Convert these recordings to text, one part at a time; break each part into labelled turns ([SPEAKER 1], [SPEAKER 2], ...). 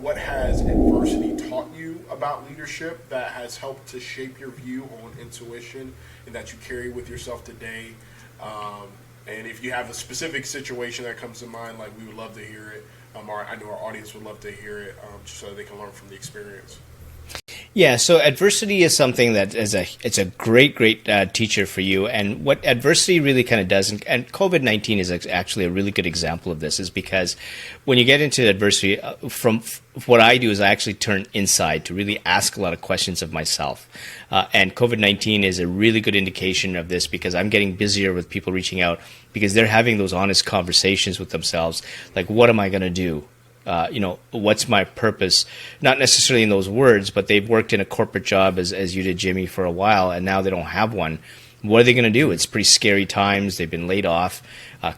[SPEAKER 1] what has adversity taught you about leadership that has helped to shape your view on intuition and that you carry with yourself today? And if you have a specific situation that comes to mind, like, we would love to hear it. I know our audience would love to hear it, just so they can learn from the experience.
[SPEAKER 2] Yeah, so adversity is something that it's a great teacher for you. And what adversity really kind of does, and COVID-19 is actually a really good example of this, is because when you get into adversity, from what I do is I actually turn inside to really ask a lot of questions of myself. And COVID-19 is a really good indication of this, because I'm getting busier with people reaching out because they're having those honest conversations with themselves. Like, what am I going to do? What's my purpose? Not necessarily in those words, but they've worked in a corporate job as you did, Jimmie, for a while, and now they don't have one. What are they going to do? It's pretty scary times. They've been laid off.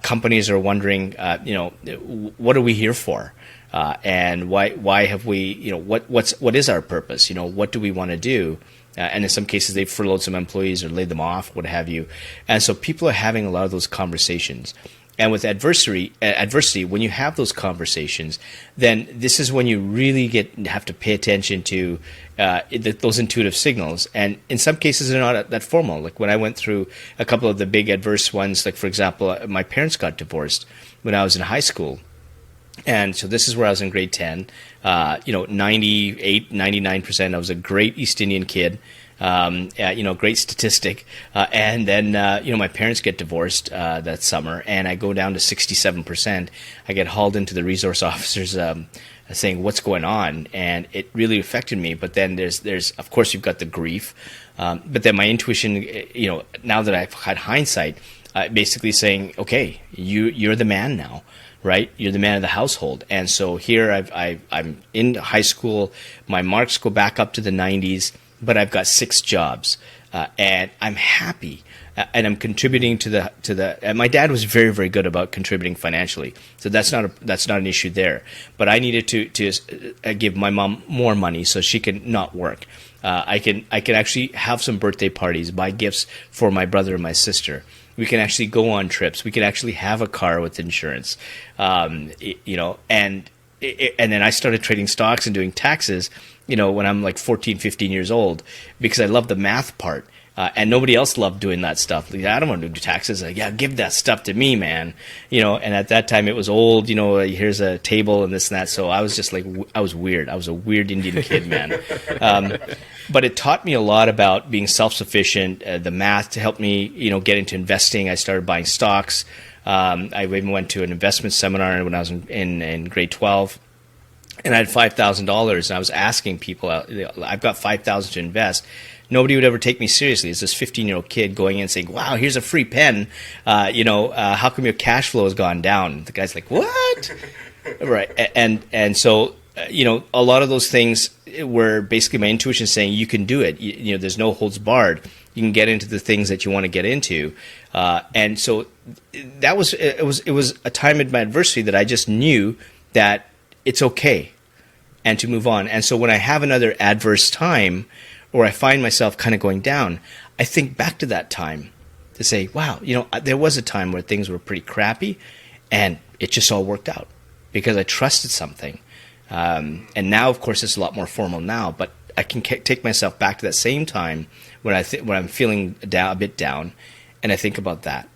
[SPEAKER 2] Companies are wondering, what are we here for? And why have we, what is our purpose? What do we want to do? And in some cases, they've furloughed some employees or laid them off, what have you. And so people are having a lot of those conversations. And with adversity, when you have those conversations, then this is when you really have to pay attention to those intuitive signals. And in some cases, they're not that formal. Like when I went through a couple of the big adverse ones, like, for example, my parents got divorced when I was in high school. And so this is where I was in grade 10, 98, 99%. I was a great East Indian kid. Great statistic. And then, my parents get divorced that summer, and I go down to 67%. I get hauled into the resource officers saying, what's going on? And it really affected me. But then there's of course, you've got the grief. But then my intuition, now that I've had hindsight, basically saying, okay, you're the man now. Right, you're the man of the household, and so here I'm in high school. My marks go back up to the 90s, but I've got 6 jobs, and I'm happy, and I'm contributing to the. And my dad was very, very good about contributing financially, so that's not an issue there. But I needed to give my mom more money so she can not work. I can actually have some birthday parties, buy gifts for my brother and my sister. We can actually go on trips. We can actually have a car with insurance, and then I started trading stocks and doing taxes, when I'm like 14, 15 years old, because I love the math part. And nobody else loved doing that stuff. Like, I don't want to do taxes. Like, yeah, give that stuff to me, man. And at that time it was old, here's a table and this and that. So I was just like, I was weird. I was a weird Indian kid, man. But it taught me a lot about being self-sufficient, the math to help me, get into investing. I started buying stocks. I even went to an investment seminar when I was in grade 12. And I had $5,000, and I was asking people, I've got $5,000 to invest. Nobody would ever take me seriously. It's this 15-year-old kid going in and saying, wow, here's a free pen. How come your cash flow has gone down? The guy's like, what? Right. And so, a lot of those things were basically my intuition saying, you can do it. There's no holds barred. You can get into the things that you want to get into. And so it was a time in my adversity that I just knew that it's okay and to move on. And so when I have another adverse time, or I find myself kind of going down, I think back to that time to say, wow, there was a time where things were pretty crappy, and it just all worked out because I trusted something. And now, of course, it's a lot more formal now, but I can take myself back to that same time when I'm feeling a bit down, and I think about that.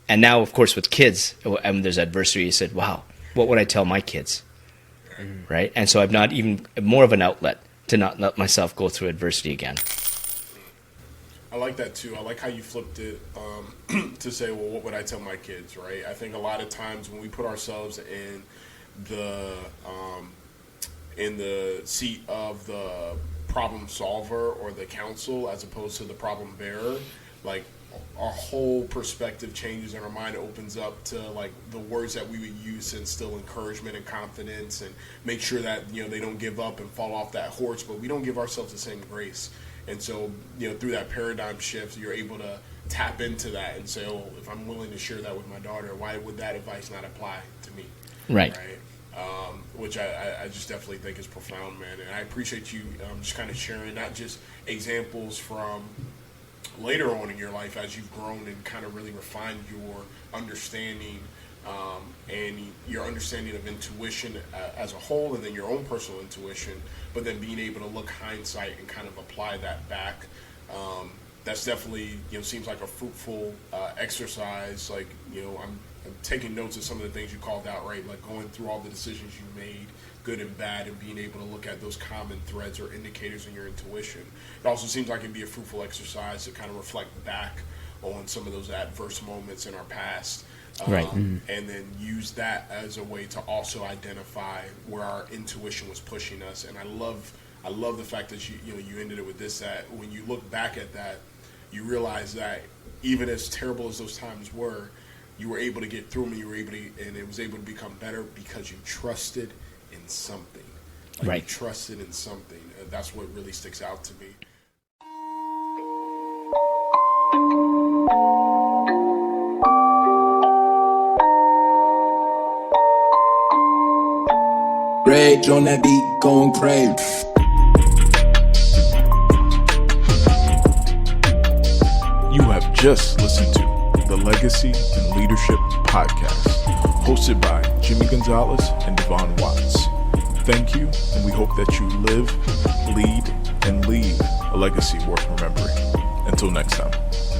[SPEAKER 2] And now, of course, with kids, when there's adversity, I said, wow, what would I tell my kids? Right? And so I'm not even more of an outlet to not let myself go through adversity again.
[SPEAKER 1] I like that too. I like how you flipped it to say, well, what would I tell my kids, right? I think a lot of times when we put ourselves in the seat of the problem solver or the counsel as opposed to the problem bearer, like, our whole perspective changes and our mind opens up to like the words that we would use to instill encouragement and confidence and make sure that they don't give up and fall off that horse, but we don't give ourselves the same grace. And so through that paradigm shift, you're able to tap into that and say, oh, if I'm willing to share that with my daughter, why would that advice not apply to me?
[SPEAKER 2] Right.
[SPEAKER 1] Which I just definitely think is profound, man. And I appreciate you just kind of sharing not just examples from later on in your life as you've grown and kind of really refined your understanding and your understanding of intuition as a whole, and then your own personal intuition, but then being able to look hindsight and kind of apply that back. That's definitely, seems like a fruitful exercise. Like, I'm taking notes of some of the things you called out, right? Like going through all the decisions you made, good and bad, and being able to look at those common threads or indicators in your intuition. It also seems like it'd be a fruitful exercise to kind of reflect back on some of those adverse moments in our past.
[SPEAKER 2] Right.
[SPEAKER 1] And then use that as a way to also identify where our intuition was pushing us. And I love the fact that you ended it with this, that when you look back at that, you realize that even as terrible as those times were, you were able to get through them, and it was able to become better because you trusted in something.
[SPEAKER 2] Right.
[SPEAKER 1] You trusted in something. That's what really sticks out to me.
[SPEAKER 3] Rage on that beat, going crazy.
[SPEAKER 4] You have just listened to the Legacy and Leadership Podcast, hosted by Jimmie Gonzalez and Devon Watts. Thank you, and we hope that you live, lead, and leave a legacy worth remembering. Until next time.